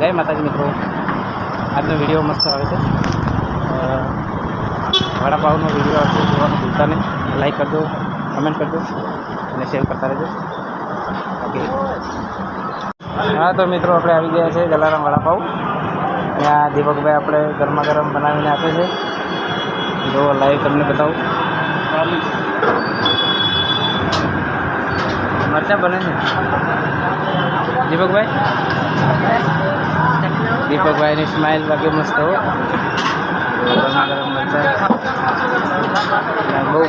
જય માતાજી મિત્રો, આજનો વિડીયો મસ્ત આવે છે. વડાપાવનો વિડીયો આવશે, જોવાનું ભૂલતા નહીં. લાઈક કરજો, કમેન્ટ કરજો અને શેર કરતા રહેજો. ઓકે. હા તો મિત્રો, આપણે આવી ગયા છે જલારામ વડાપાવ. ત્યાં દીપકભાઈ આપણે ગરમા ગરમ બનાવીને આપે છે. જો લાઈવ તમને બતાવું. મરચાં બને છે દીપકભાઈની સ્માઇલ બાકી મસ્ત હો. ગરમા ગરમ મરચાં બહુ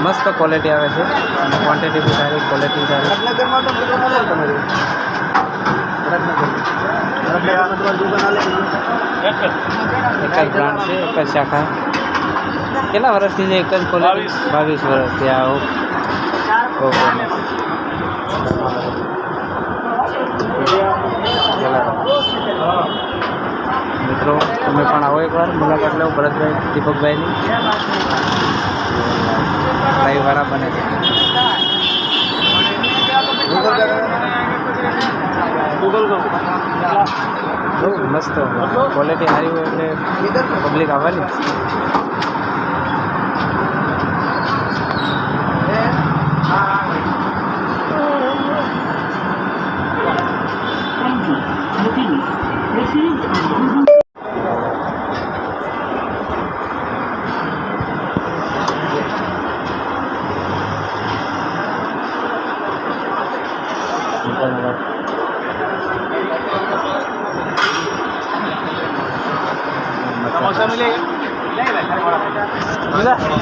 મસ્ત ક્વોલિટી આવે છે અને ક્વોન્ટિટી બી સારી, ક્વોલિટી સારી. એક જ બ્રાન્ડ છે, એક જ શાખા. કેટલા વર્ષથી છે? એક જ ક્વોલિટી 22 વર્ષથી. આવો મિત્રો, તમે પણ આવો એકવાર, મુલાકાત લો ભરતભાઈ દીપકભાઈની. લાઈવવાળા બને છે. બહુ મસ્ત ક્વોલિટી સારી હોય એટલે પબ્લિક આવવાની.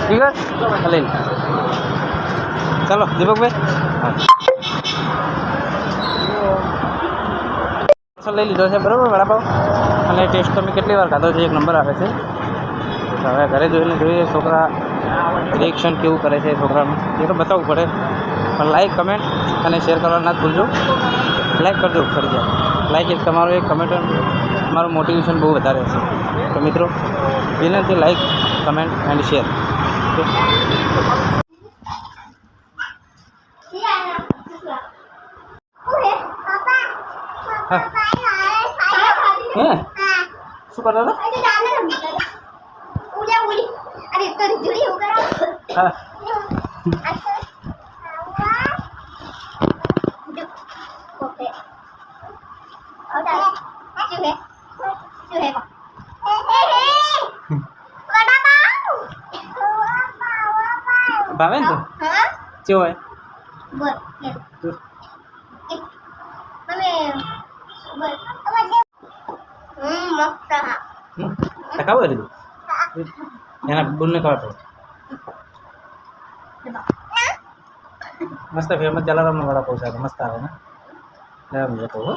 ठीक है, ले चलो दीपकभाई. લઈ લીધો છે બરાબર વડાપાવ, અને ટેસ્ટ તો મેં કેટલી વાર ખાધો છે, એક નંબર આવે છે. હવે ઘરે જોઈને જોઈએ છોકરા રિએક્શન કેવું કરે છે છોકરાનું, એ તો બતાવવું પડે. પણ લાઈક, કમેન્ટ અને શેર કરવા ના જ ભૂલજો. લાઈક કરજો ફરજિયાત. લાઈક એક તમારો, એક કમેન્ટ તમારું મોટિવેશન બહુ વધારે હશે. તો મિત્રો, વિનંતી, લાઈક, કમેન્ટ એન્ડ શેર. હા હે શું કરતો હતો? હા ભાવે ને તો કેવો હોય? ખાવ લીધું એના બુનને ખબર મસ્ત ફેમસ જલારામનો વડાપાવ છે, મસ્ત આવે ને. જતો હો.